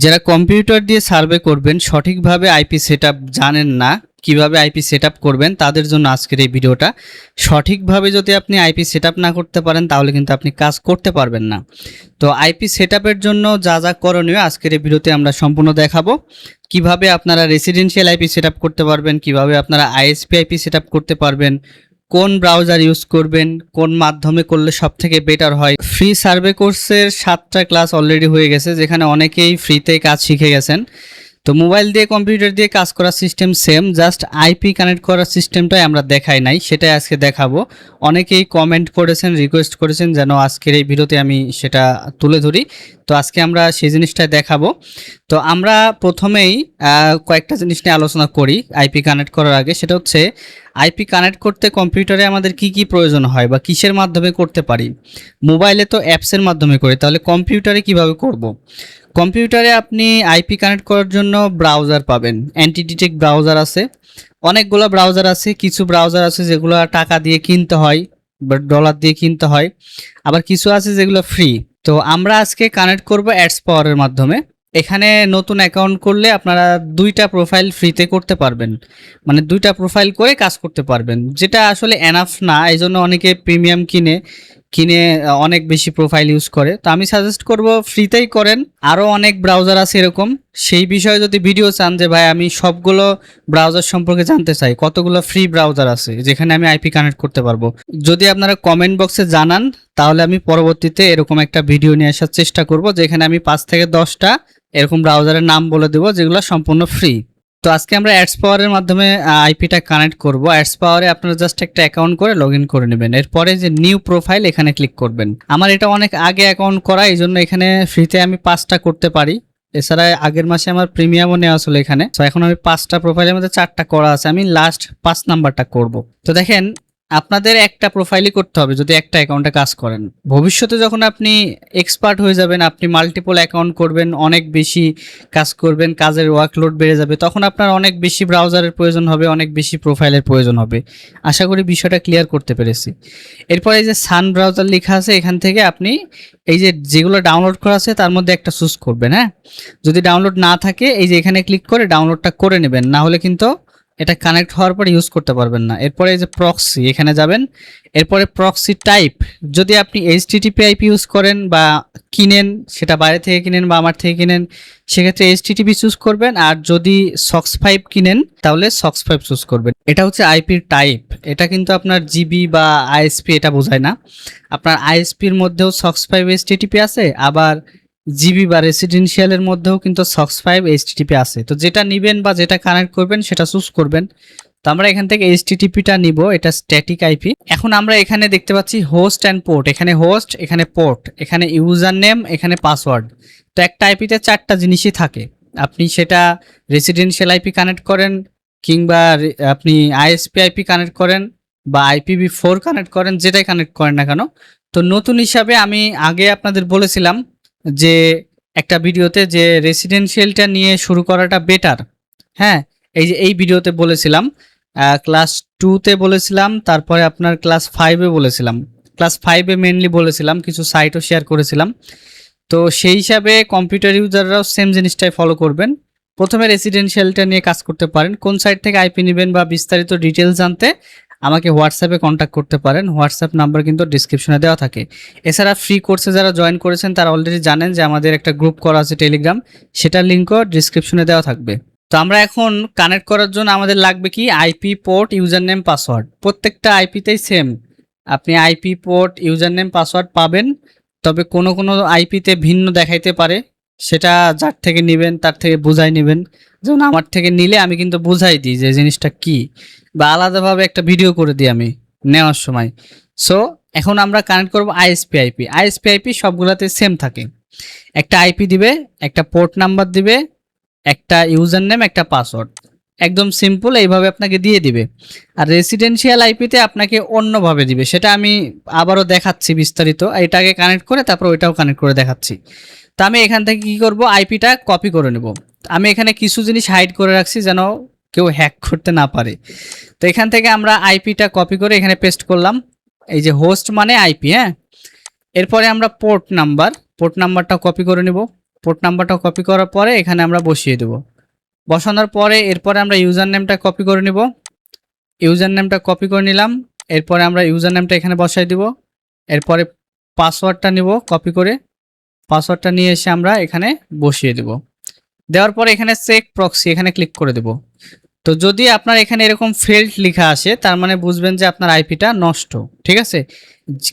যারা কম্পিউটার দিয়ে সার্ভে করবেন, সঠিকভাবে আইপি সেটআপ জানেন না, কিভাবে আইপি সেটআপ করবেন, তাদের জন্য আজকের এই ভিডিওটা। সঠিকভাবে যদি আপনি আইপি সেটআপ না করতে পারেন তাহলে কিন্তু আপনি কাজ করতে পারবেন না। তো আইপি সেটআপের জন্য যা যা করণীয় আজকের এই ভিডিওতে আমরা সম্পূর্ণ দেখাবো। কিভাবে আপনারা রেসিডেন্সিয়াল আইপি সেটআপ করতে পারবেন, কিভাবে আপনারা আইএসপি আইপি সেটআপ করতে পারবেন, কোন ব্রাউজার ইউজ করবেন, কোন মাধ্যমে করলে সবথেকে বেটার হয়। ফ্রি সার্ভে কোর্সের 7টা ক্লাস অলরেডি হয়ে গেছে, যেখানে অনেকেই ফ্রিতে কাজ শিখে গেছেন। তো মোবাইল দিয়ে কম্পিউটার দিয়ে কাজ করার system same, just IP connect করার সিস্টেমটাই আমরা দেখাই নাই, সেটাই আজকে দেখাবো। অনেকেই কমেন্ট করেছেন, রিকোয়েস্ট করেছেন যেন আজকের এই ভিডিওতে আমি সেটা তুলে ধরি। তো আজকে আমরা সেই জিনিসটাই দেখাবো। তো আমরা প্রথমেই কয়েকটা জিনিস নিয়ে আলোচনা করি আইপি কানেক্ট করার আগে। সেটা হচ্ছে আইপি কানেক্ট করতে কম্পিউটারে আমাদের কি কি প্রয়োজন হয় বা কিসের মাধ্যমে করতে পারি। মোবাইলে তো অ্যাপসের মাধ্যমে করি, তাহলে কম্পিউটারে কিভাবে করব। কম্পিউটারে আপনি আইপি কানেক্ট করার জন্য ব্রাউজার পাবেন। অ্যান্টিডিটেক্ট ব্রাউজার আছে, অনেকগুলো ব্রাউজার আছে। কিছু ব্রাউজার আছে যেগুলো টাকা দিয়ে কিনতে হয় বা ডলার দিয়ে কিনতে হয়, আবার কিছু আছে যেগুলো ফ্রি। তো আমরা আজকে কানেক্ট করব অ্যাডস পাওয়ারের মাধ্যমে। এখানে নতুন অ্যাকাউন্ট করলে আপনারা 2টা প্রোফাইল ফ্রিতে করতে পারবেন, মানে 2টা প্রোফাইল করে কাজ করতে পারবেন, যেটা আসলে এনাফ না। এই জন্য অনেকে প্রিমিয়াম কিনে কিনে অনেক বেশি প্রোফাইল ইউজ করে। তো আমি সাজেস্ট করব ফ্রিতেই করেন। আরও অনেক ব্রাউজার আছে এরকম। সেই বিষয়ে যদি ভিডিও চান যে ভাই আমি সবগুলো ব্রাউজার সম্পর্কে জানতে চাই, কতগুলো ফ্রি ব্রাউজার আছে যেখানে আমি আইপি কানেক্ট করতে পারবো, যদি আপনারা কমেন্ট বক্সে জানান তাহলে আমি পরবর্তীতে এরকম একটা ভিডিও নিয়ে আসার চেষ্টা করব, যেখানে আমি 5 থেকে 10টা এরকম ব্রাউজারের নাম বলে দেবো যেগুলো সম্পূর্ণ ফ্রি। তো আজকে আমরা অ্যাডস পাওয়ারের মাধ্যমে আইপিটা কানেক্ট করব। অ্যাডস পাওয়ারে আপনারা জাস্ট একটা অ্যাকাউন্ট করে লগ ইন করে নেবেন। এরপরে যে নিউ প্রোফাইল এখানে ক্লিক করবেন। আমার এটা অনেক আগে অ্যাকাউন্ট করা, এই জন্য এখানে ফ্রিতে আমি 5টা করতে পারি। এছাড়া আগের মাসে আমার প্রিমিয়ামও নেওয়া ছিল এখানে। তো এখন আমি 5টা প্রোফাইলের মধ্যে 4টা করা আছে, আমি লাস্ট 5 নাম্বারটা করব। তো দেখেন, আপনাদের একটা প্রোফাইলই করতে হবে যদি একটা অ্যাকাউন্টে কাজ করেন। ভবিষ্যতে যখন আপনি এক্সপার্ট হয়ে যাবেন, আপনি মাল্টিপল অ্যাকাউন্ট করবেন, অনেক বেশি কাজ করবেন, কাজের ওয়ার্কলোড বেড়ে যাবে, তখন আপনার অনেক বেশি ব্রাউজারের প্রয়োজন হবে, অনেক বেশি প্রোফাইলের প্রয়োজন হবে। আশা করি বিষয়টা ক্লিয়ার করতে পেরেছি। এরপরে এই যে সান ব্রাউজার লেখা আছে, এখান থেকে আপনি এই যে যেগুলো ডাউনলোড করা আছে তার মধ্যে একটা চুজ করবেন। হ্যাঁ, যদি ডাউনলোড না থাকে এই যে এখানে ক্লিক করে ডাউনলোডটা করে নেবেন, না হলে কিন্তু এটা কানেক্ট হওয়ার পর ইউজ করতে পারবেন না। এরপরে এই যে প্রক্সি, এখানে যাবেন। এরপরে প্রক্সি টাইপ, যদি আপনি এইচটিটিপি আইপি ইউজ করেন বা কিনেন, সেটা বাইরে থেকে কিনেন বা আমার থেকে কিনেন, সেক্ষেত্রে এইচটিটিপি চুজ করবেন। আর যদি সক্স 5 কিনেন তাহলে সক্স 5 চুজ করবেন। এটা হচ্ছে আইপির টাইপ। এটা কিন্তু আপনার জিবি বা আইএসপি এটা বোঝায় না। আপনার আইএসপির মধ্যেও সক্স 5 এইচটিটিপি আছে, আবার জিবি বা রেসিডেন্সিয়ালের মধ্যেও কিন্তু সক্স 5 এইচটিটিপি আছে। তো যেটা নেবেন বা যেটা কানেক্ট করবেন সেটা চুজ করবেন। তো আমরা এখান থেকে এইচটিটিপিটা নিব, এটা স্ট্যাটিক আইপি। এখন আমরা এখানে দেখতে পাচ্ছি হোস্ট অ্যান্ড পোর্ট, এখানে হোস্ট, এখানে পোর্ট, এখানে ইউজার নেম, এখানে পাসওয়ার্ড। তো একটা আইপিতে 4টা জিনিসই থাকে। আপনি সেটা রেসিডেন্সিয়াল আইপি কানেক্ট করেন, কিংবা আপনি আইএসপি আইপি কানেক্ট করেন বা IPv4 কানেক্ট করেন, যেটাই কানেক্ট করেন না কেন। তো নতুন হিসাবে আমি আগে আপনাদের বলেছিলাম যে একটা ভিডিওতে যে রেসিডেন্সিয়ালটা নিয়ে শুরু করাটা বেটার। হ্যাঁ, এই যে এই ভিডিওতে বলেছিলাম, ক্লাস 2তে বলেছিলাম, তারপরে আপনার ক্লাস 5-এ বলেছিলাম। ক্লাস 5-এ মেনলি বলেছিলাম, কিছু সাইটও শেয়ার করেছিলাম। তো সেই হিসাবে কম্পিউটার ইউজাররাও সেম জিনিসটাই ফলো করবেন। প্রথমে রেসিডেন্সিয়ালটা নিয়ে কাজ করতে পারেন। কোন সাইট থেকে আইপি নেবেন বা বিস্তারিত ডিটেলস জানতে আমাকে হোয়াটসঅ্যাপে কন্ট্যাক্ট করতে পারেন। হোয়াটসঅ্যাপ নাম্বার কিন্তু ডিসক্রিপশনে দেওয়া থাকে। এছাড়া ফ্রি কোর্সে যারা জয়েন করেছেন তারা অলরেডি জানেন যে আমাদের একটা গ্রুপ করা আছে টেলিগ্রাম, সেটার লিঙ্কও ডিসক্রিপশনে দেওয়া থাকবে। তো আমরা এখন কানেক্ট করার জন্য আমাদের লাগবে কি, IP, port, user name, password. প্রত্যেকটা আইপিতেই সেম, আপনি IP, port, user name, password পাবেন। তবে কোনো কোনো আইপিতে ভিন্ন দেখাইতে পারে, সেটা যার থেকে নেবেন তার থেকে বুঝাই নেবেন। যেমন আমার থেকে নিলে আমি কিন্তু বুঝাই দিই যে জিনিসটা কি, বা আলাদাভাবে একটা ভিডিও করে দিই আমি নেওয়ার সময়। সো এখন আমরা কানেক্ট করব আইএসপি আইপি। আইএসপি আইপি সবগুলোতে সেম থাকে। একটা আইপি দিবে, একটা পোর্ট নাম্বার দিবে, একটা ইউজার নেম, একটা পাসওয়ার্ড। একদম সিম্পল, এইভাবে আপনাকে দিয়ে দিবে। আর রেসিডেন্সিয়াল আইপিতে আপনাকে অন্যভাবে দিবে, সেটা আমি আবারও দেখাচ্ছি বিস্তারিত। এটাকে কানেক্ট করে তারপর ওইটাও কানেক্ট করে দেখাচ্ছি। তো আমি এখান থেকে কি করব, আইপিটা কপি করে নেব। আমি এখানে কিছু জিনিস হাইড করে রাখছি যেন কেউ হ্যাক করতে না পারে। তো এখান থেকে আমরা আইপিটা কপি করে এখানে পেস্ট করলাম। এই যে হোস্ট মানে আইপি। হ্যাঁ, এরপরে আমরা পোর্ট নাম্বারটা কপি করে নেব। পোর্ট নাম্বারটা কপি করার পরে এখানে আমরা বসিয়ে দেব। বসানোর পরে এরপরে আমরা ইউজার নেমটা কপি করে নিব। ইউজার নেমটা কপি করে নিলাম। এরপরে আমরা ইউজার নেমটা এখানে বসাই দিব। এরপরে পাসওয়ার্ডটা নিব কপি করে। পাসওয়ার্ডটা নিয়ে এসে আমরা এখানে বসিয়ে দেব। দেওয়ার পরে এখানে চেক প্রক্সি এখানে ক্লিক করে দেব। তো যদি আপনার এখানে এরকম ফেল্ড লেখা আসে তার মানে বুঝবেন যে আপনার আইপিটা নষ্ট। ঠিক আছে,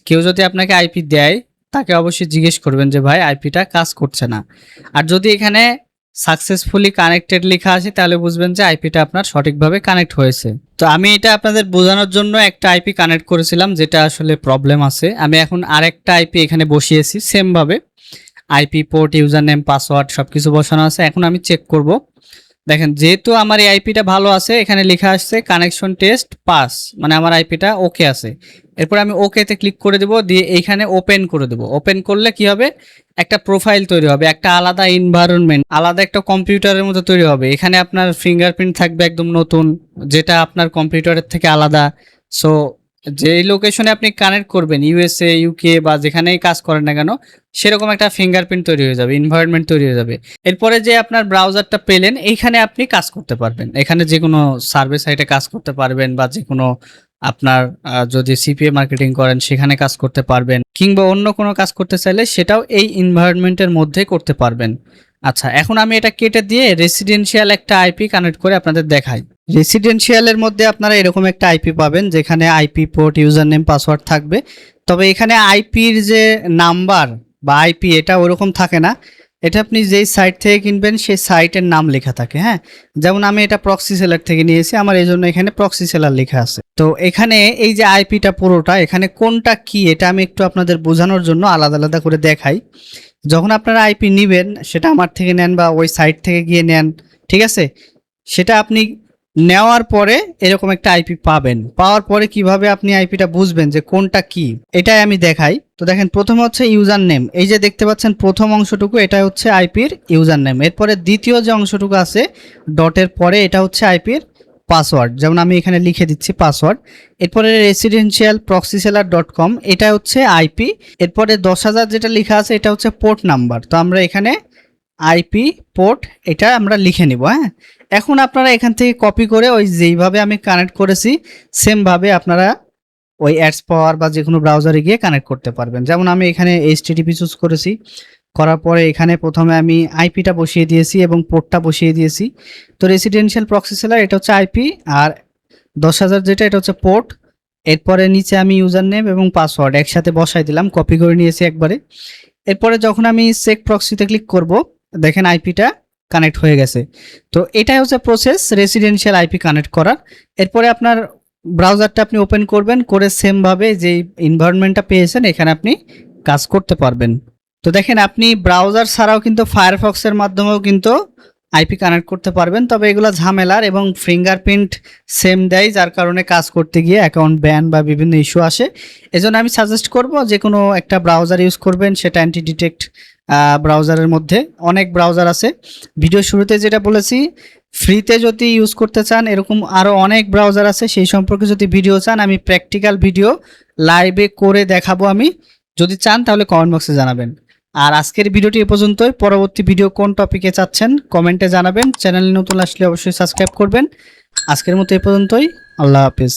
কেউ যদি আপনাকে আইপি দেয় তাকে অবশ্যই জিজ্ঞেস করবেন যে ভাই আইপিটা কাজ করছে না। আর যদি এখানে সাকসেসফুলি কানেক্টেড লেখা আসে তাহলে বুঝবেন যে আইপিটা আপনার সঠিকভাবে কানেক্ট হয়েছে। তো আমি এটা আপনাদের বোঝানোর জন্য একটা আইপি কানেক্ট করেছিলাম যেটা আসলে প্রবলেম আছে। আমি এখন আরেকটা আইপি এখানে বসিয়েছি সেম ভাবে। IP, port, user name, password সবকিছু বসানো আছে। এখন আমি চেক করব। দেখেন যেহেতু আমার এই আইপিটা ভালো আছে এখানে লেখা আসছে কানেকশন টেস্ট পাস, মানে আমার আইপিটা ওকে আছে। এরপর আমি ওকেতে ক্লিক করে দেব, দিয়ে এইখানে ওপেন করে দেব। ওপেন করলে কি হবে, একটা প্রোফাইল তৈরি হবে, একটা আলাদা এনভায়রনমেন্ট, আলাদা একটা কম্পিউটারের মতো তৈরি হবে। এখানে আপনার ফিঙ্গারপ্রিন্ট থাকবে একদম নতুন, যেটা আপনার কম্পিউটারের থেকে আলাদা। সো যেই লোকেশনে আপনি কানেক্ট করবেন, ইউএসএ, ইউকে বা যেখানেই কাজ করেন না কেন, সেরকম একটা ফিঙ্গারপ্রিন্ট তৈরি হয়ে যাবে, এনভায়রনমেন্ট তৈরি হয়ে যাবে। এরপরে যে আপনার ব্রাউজারটা পেলেন এইখানে আপনি কাজ করতে পারবেন। এখানে যে কোনো সার্ভে সাইটে কাজ করতে পারবেন, বা যে কোনো আপনার যদি সিপিএ মার্কেটিং করেন সেখানে কাজ করতে পারবেন, কিংবা অন্য কোনো কাজ করতে চাইলে সেটাও এই এনভায়রনমেন্টের মধ্যে করতে পারবেন। আচ্ছা, এখন আমি এটা কেটে দিয়ে রেসিডেন্সিয়াল একটা আইপি কানেক্ট করে আপনাদের দেখাই। রেসিডেন্সিয়ালের মধ্যে আপনারা এরকম একটা আইপি পাবেন যেখানে IP, port, user name, password থাকবে। তবে এখানে আইপির যে নাম্বার বা আইপি এটা ওরকম থাকে না। এটা আপনি যেই সাইট থেকে কিনবেন সেই সাইটের নাম লেখা থাকে। হ্যাঁ, যেমন আমি এটা প্রক্সি সেলার থেকে নিয়েছি, আমার এই জন্য এখানে প্রক্সি সেলার লেখা আছে। তো এখানে এই যে আইপিটা পুরোটা, এখানে কোনটা কি এটা আমি একটু আপনাদের বোঝানোর জন্য আলাদা আলাদা করে দেখাই। যখন আপনারা আইপি নেবেন, সেটা আমার থেকে নেন বা ওই সাইট থেকে গিয়ে নেন, ঠিক আছে, সেটা আপনি নেওয়ার পরে এরকম একটা আইপি পাবেন। পাওয়ার পরে কিভাবে আপনি আইপিটা বুঝবেন যে কোনটা কি, এটাই আমি দেখাই। তো দেখেন, প্রথমে হচ্ছে ইউজার নেম, এই যে দেখতে পাচ্ছেন প্রথম অংশটুকু, এটা হচ্ছে আইপির ইউজার নেম। এরপরে দ্বিতীয় যে অংশটুকু আছে ডটের পরে, এটা হচ্ছে আইপির পাসওয়ার্ড, যেমন আমি এখানে লিখে দিচ্ছি পাসওয়ার্ড। এরপরে রেসিডেন্সিয়াল প্রক্সি সেলার .com, এটা হচ্ছে আইপি। এরপরে 10,000 যেটা লেখা আছে এটা হচ্ছে পোর্ট নাম্বার। তো আমরা এখানে আইপি, পোর্ট এটা আমরা লিখে নিব। হ্যাঁ, এখন আপনারা এখান থেকে কপি করে ওই যেইভাবে আমি কানেক্ট করেছি সেমভাবে আপনারা ওই অ্যাডস পাওয়ার বা যে কোনো ব্রাউজারে গিয়ে কানেক্ট করতে পারবেন। যেমন আমি এখানে এইচটিটিপি চুজ করেছি, করার পরে এখানে প্রথমে আমি আইপিটা বসিয়ে দিয়েছি এবং পোর্টটা বসিয়ে দিয়েছি। তো রেসিডেন্সিয়াল প্রক্সি সেলার এটা হচ্ছে আইপি, আর 10,000 যেটা এটা হচ্ছে পোর্ট। এরপরে নিচে আমি ইউজার নেম এবং পাসওয়ার্ড একসাথে বসাই দিলাম, কপি করে নিয়েছি একবারে। এরপরে যখন আমি চেক প্রক্সিতে ক্লিক করব, দেখেন আইপিটা কানেক্ট হয়ে গেছে। তো এটাই হচ্ছে প্রসেস রেসিডেন্সিয়াল আইপি কানেক্ট করার। এরপরে আপনার ব্রাউজারটা আপনি ওপেন করবেন, করে সেমভাবে যেই এনভায়রনমেন্টটা পেয়েছেন এখানে আপনি কাজ করতে পারবেন। তো দেখেন, আপনি ব্রাউজার ছাড়াও কিন্তু ফায়ারফক্সের মাধ্যমেও কিন্তু আইপি কানেক্ট করতে পারবেন। তবে এগুলো ঝামেলার এবং ফিঙ্গারপ্রিন্ট সেম দেয়, যার কারণে কাজ করতে গিয়ে অ্যাকাউন্ট ব্যান বা বিভিন্ন ইস্যু আসে। এজন্য আমি সাজেস্ট করব যে কোনো একটা ব্রাউজার ইউজ করবেন, সেটা অ্যান্টি ডিটেক্ট ব্রাউজারের মধ্যে অনেক ব্রাউজার আছে। ভিডিও শুরুতে যেটা বলেছি, ফ্রিতে যদি ইউজ করতে চান এরকম আরও অনেক ব্রাউজার আছে, সেই সম্পর্কে যদি ভিডিও চান আমি প্র্যাকটিক্যাল ভিডিও লাইভে করে দেখাবো। আমি যদি চান তাহলে কমেন্ট বক্সে জানাবেন। আর আজকের ভিডিওটি এ পর্যন্তই। পরবর্তী ভিডিও কোন টপিকে চাচ্ছেন কমেন্টে জানাবেন। চ্যানেলে নতুন আসলে অবশ্যই সাবস্ক্রাইব করবেন। আজকের মতো এ পর্যন্তই। আল্লাহ হাফেজ।